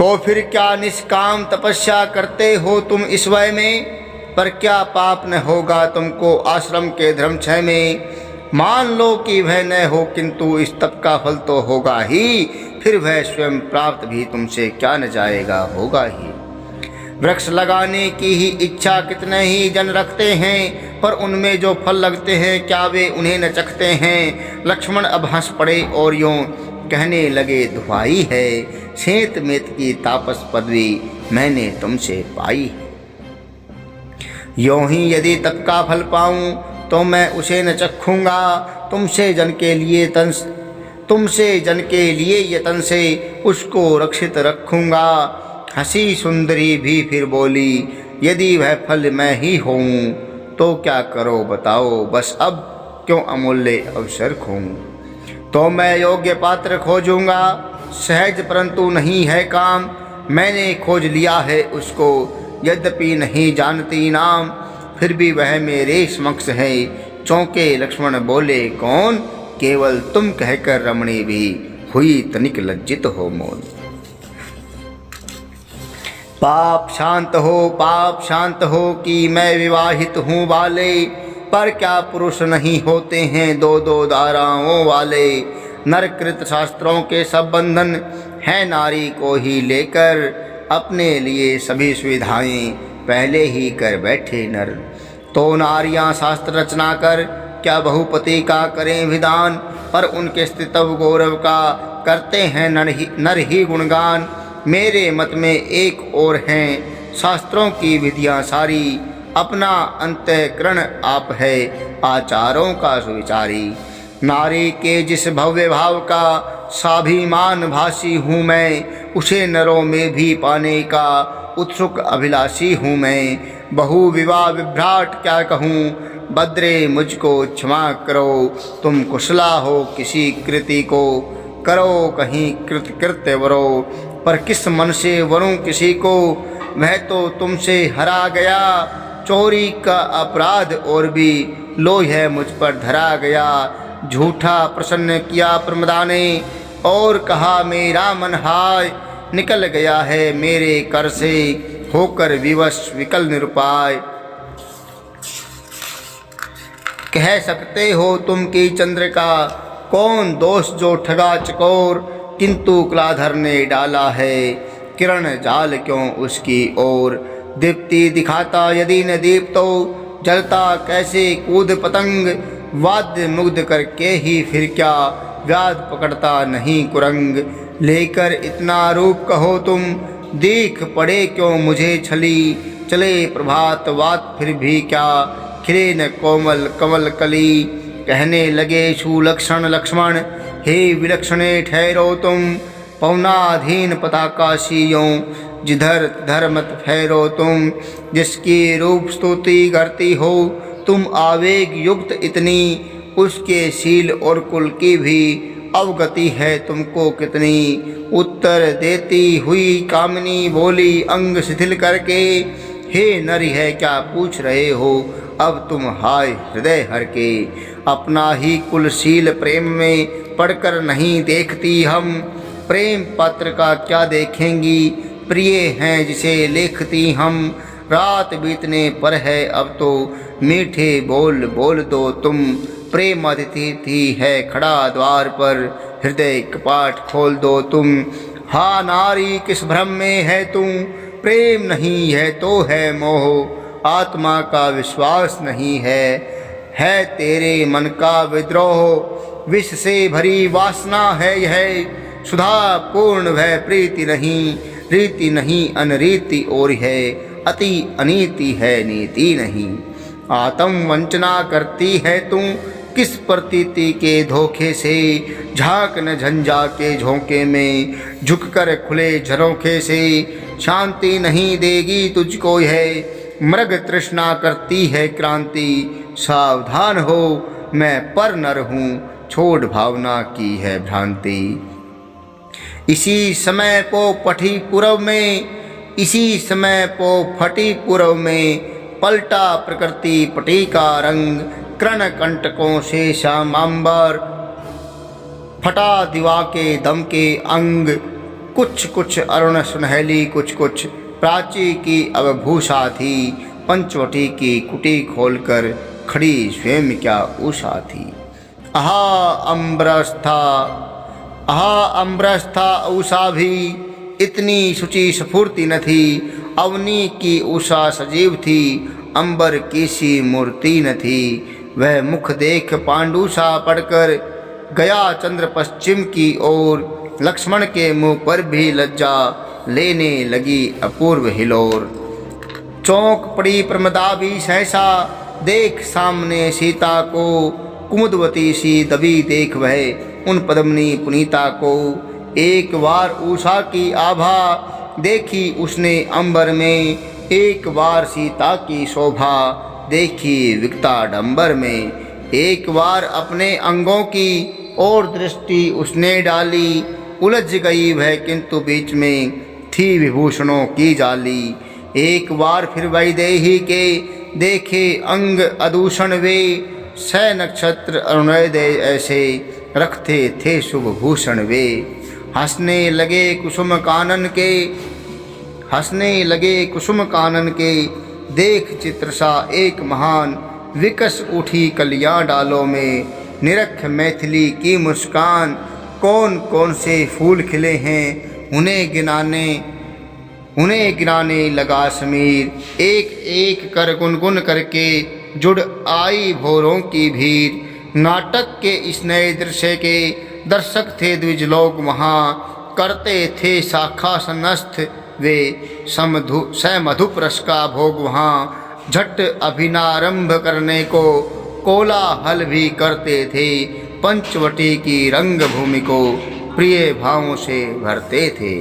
तो फिर क्या निष्काम तपस्या करते हो तुम इस वय में, पर क्या पाप न होगा तुमको आश्रम के धर्म क्षय में। मान लो कि वह न हो किंतु इस तप का फल तो होगा ही, फिर वह स्वयं प्राप्त भी तुमसे क्या न जाएगा, होगा ही। वृक्ष लगाने की ही इच्छा कितने ही जन रखते हैं, पर उनमें जो फल लगते हैं क्या वे उन्हें न चखते हैं। लक्ष्मण अब हंस पड़े और यूं कहने लगे, दुहाई है सेंत मेत की तापस पदवी मैंने तुमसे पाई। यों ही यदि तप का फल पाऊं तो मैं उसे न चखूंगा, तुमसे जन के लिए यतन से उसको रक्षित रखूंगा। हंसी सुंदरी भी फिर बोली, यदि वह फल मैं ही हूँ तो क्या करो बताओ, बस अब क्यों अमूल्य अवसर खोऊं। तो मैं योग्य पात्र खोजूंगा, सहज परंतु नहीं है काम, मैंने खोज लिया है उसको यद्यपि नहीं जानती नाम, फिर भी वह मेरे समक्ष है। चौंके लक्ष्मण बोले, कौन, केवल तुम कहकर रमणी भी हुई तनिक लज्जित हो मौन। पाप शांत हो कि मैं विवाहित हूँ वाले, पर क्या पुरुष नहीं होते हैं दो दो धाराओं वाले। नरकृत शास्त्रों के सब बंधन है नारी को ही लेकर, अपने लिए सभी सुविधाएं पहले ही कर बैठे नर। तो नारियां शास्त्र रचना कर क्या बहुपति का करें विधान, पर उनके स्थितव गौरव का करते हैं नर ही गुणगान। मेरे मत में एक और हैं शास्त्रों की विधियां सारी, अपना अंतःकरण आप है आचारों का सुविचारी। नारी के जिस भव्य भाव का स्वाभिमान भासी हूँ मैं, उसे नरों में भी पाने का उत्सुक अभिलाषी हूँ मैं। बहु विवाह विभ्राट क्या कहूँ, बद्रे मुझको क्षमा करो, तुम कुशला हो किसी कृति को करो कहीं कृत्य वरो। पर किस मन से वरूं किसी को, वह तो तुमसे हरा गया। चोरी का अपराध और भी लो है मुझ पर धरा गया। झूठा प्रसन्न किया प्रमदा ने और कहा मेरा मन हाय, निकल गया है मेरे कर से होकर विवश विकल निरुपाय। कह सकते हो तुम कि चंद्र का कौन दोष जो ठगा चकोर, किंतु कलाधर ने डाला है किरण जाल क्यों उसकी ओर। दीप्ति दिखाता यदि न दीप तो जलता कैसे कूद पतंग, वाद्य मुग्ध करके ही फिर क्या व्याध पकड़ता नहीं कुरंग। लेकर इतना रूप कहो तुम देख पड़े क्यों मुझे छली, चले प्रभात वात फिर भी क्या खिले न कोमल कमल कली। कहने लगे सुलक्षण लक्ष्मण हे विलक्षणे ठहरो तुम, पवनाधीन पताका सियों जिधर धर्मत ठहरो तुम। जिसकी रूप स्तुति करती हो तुम आवेग युक्त इतनी, उसके शील और कुल की भी अवगति है तुमको कितनी। उत्तर देती हुई कामिनी बोली अंग शिथिल करके, हे नरी है क्या पूछ रहे हो अब तुम हाय हृदय हर के। अपना ही कुलशील प्रेम में पढ़कर नहीं देखती हम, प्रेम पात्र का क्या देखेंगी प्रिय हैं जिसे लेखती हम। रात बीतने पर है अब तो मीठे बोल बोल दो तुम, प्रेम अतिथि है खड़ा द्वार पर हृदय कपाट खोल दो तुम। हा नारी किस भ्रम में है तुम, प्रेम नहीं है तो है मोह, आत्मा का विश्वास नहीं है तेरे मन का विद्रोह। विष से भरी वासना है यह, सुधा पूर्ण वह प्रीति नहीं। रीति नहीं अनरीति और है, अति अनीति है नीति नहीं। आत्म वंचना करती है तू किस प्रतीति के धोखे से, झांक न झंझा के झोंके में झुककर खुले झरोखे से। शांति नहीं देगी तुझको यह, मृग तृष्णा करती है क्रांति। सावधान हो मैं पर नर हूँ, छोड़ भावना की है भ्रांति। इसी समय पो फटी पूर्व में पलटा प्रकृति पटी का रंग। कर्ण कंटकों से श्यामांबर फटा दिवा के दम के अंग। कुछ कुछ अरुण सुनहली कुछ कुछ प्राची की अवभूषा थी। पंचवटी की कुटी खोलकर खड़ी स्वयं क्या उषा थी। आहा अम्बरस्था उषा भी इतनी शुचि स्फूर्ति न थी। अवनी की उषा सजीव थी, अंबर की सी मूर्ति न थी। वह मुख देख पांडुषा पढ़कर गया चंद्र पश्चिम की ओर। लक्ष्मण के मुंह पर भी लज्जा लेने लगी अपूर्व हिलोर। चौंक पड़ी प्रमदा भी सहसा देख सामने सीता को। कुमुदवती सी दबी देख वह उन पद्मिनी पुनीता को। एक बार उषा की आभा देखी उसने अंबर में। एक बार सीता की शोभा देखी विकटाडंबर में। एक बार अपने अंगों की और दृष्टि उसने डाली। उलझ गई वह किंतु बीच में थी विभूषणों की जाली। एक बार फिर वैदेही के देखे अंग अदूषण वे। सह नक्षत्र अरुणोदय ऐसे रखते थे शुभ भूषण वे। हंसने लगे कुसुम कानन के देख चित्रसा एक महान। विकस उठी कलियां डालों में निरख मैथिली की मुस्कान। कौन कौन से फूल खिले हैं उन्हें गिनाने लगा समीर। एक एक कर गुनगुन करके जुड़ आई भोरों की भीड़। नाटक के इस नए दृश्य के दर्शक थे द्विज लोग वहाँ। करते थे शाखा सन्नस्थ वे समधुप रस का भोग वहाँ। झट अभिनारंभ करने को कोलाहल भी करते थे। पंचवटी की रंग भूमि को प्रिय भावों से भरते थे।